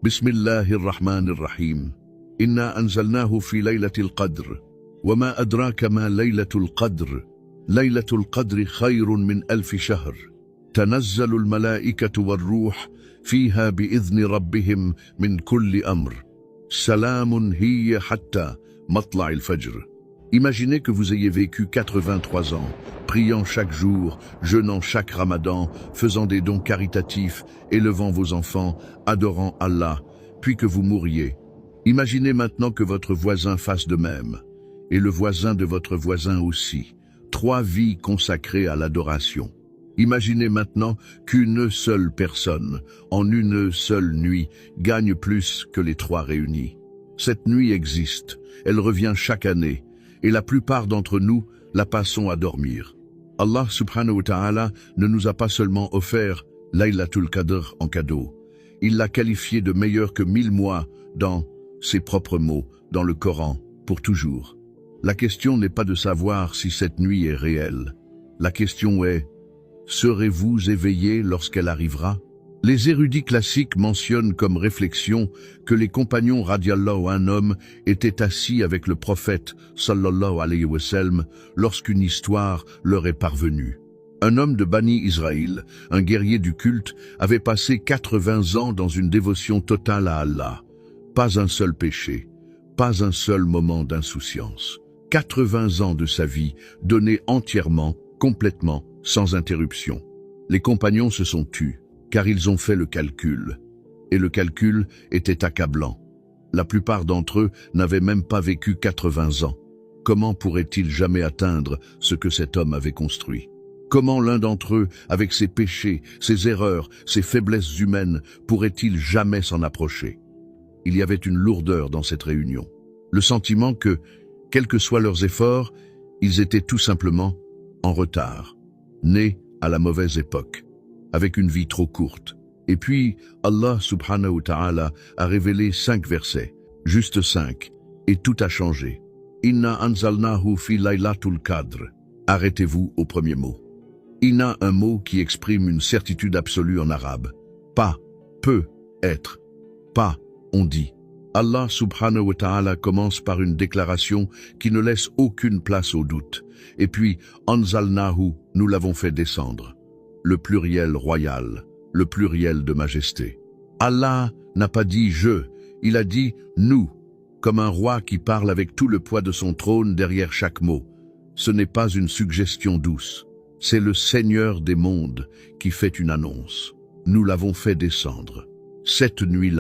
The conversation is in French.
بسم الله الرحمن الرحيم إنا أنزلناه في ليلة القدر وما أدراك ما ليلة القدر ليلة القدر خير من 1000 شهر تنزل الملائكة والروح فيها بإذن ربهم من كل أمر سلام هي حتى مطلع الفجر. Imaginez que vous ayez vécu 83 ans, priant chaque jour, jeûnant chaque ramadan, faisant des dons caritatifs, élevant vos enfants, adorant Allah, puis que vous mouriez. Imaginez maintenant que votre voisin fasse de même, et le voisin de votre voisin aussi. 3 vies consacrées à l'adoration. Imaginez maintenant qu'une seule personne, en une seule nuit, gagne plus que les 3 réunis. Cette nuit existe, elle revient chaque année, et la plupart d'entre nous la passons à dormir. Allah subhanahu wa ta'ala ne nous a pas seulement offert Laylatul Qadr en cadeau, il l'a qualifié de meilleur que 1000 mois dans ses propres mots, dans le Coran, pour toujours. La question n'est pas de savoir si cette nuit est réelle. La question est, serez-vous éveillés lorsqu'elle arrivera? Les érudits classiques mentionnent comme réflexion que les compagnons radiallahu anhum étaient assis avec le prophète sallallahu alayhi wa sallam lorsqu'une histoire leur est parvenue. Un homme de Bani Israël, un guerrier du culte, avait passé 80 ans dans une dévotion totale à Allah. Pas un seul péché, pas un seul moment d'insouciance. 80 ans de sa vie donnés entièrement, complètement, sans interruption. Les compagnons se sont tus, car ils ont fait le calcul. Et le calcul était accablant. La plupart d'entre eux n'avaient même pas vécu 80 ans. Comment pourraient-ils jamais atteindre ce que cet homme avait construit? Comment l'un d'entre eux, avec ses péchés, ses erreurs, ses faiblesses humaines, pourrait-il jamais s'en approcher? Il y avait une lourdeur dans cette réunion. Le sentiment que, quels que soient leurs efforts, ils étaient tout simplement en retard, nés à la mauvaise époque, avec une vie trop courte. Et puis, Allah subhanahu wa ta'ala a révélé 5 versets, juste 5, et tout a changé. Inna anzalnahu fi laylatul qadr. Arrêtez-vous au premier mot. Inna, un mot qui exprime une certitude absolue en arabe. Pas, peut, être. Pas, on dit. Allah subhanahu wa ta'ala commence par une déclaration qui ne laisse aucune place au doute. Et puis, anzalnahu, nous l'avons fait descendre. Le pluriel royal, le pluriel de majesté. Allah n'a pas dit « je », il a dit « nous », comme un roi qui parle avec tout le poids de son trône derrière chaque mot. Ce n'est pas une suggestion douce, c'est le Seigneur des mondes qui fait une annonce. Nous l'avons fait descendre. Cette nuit-là,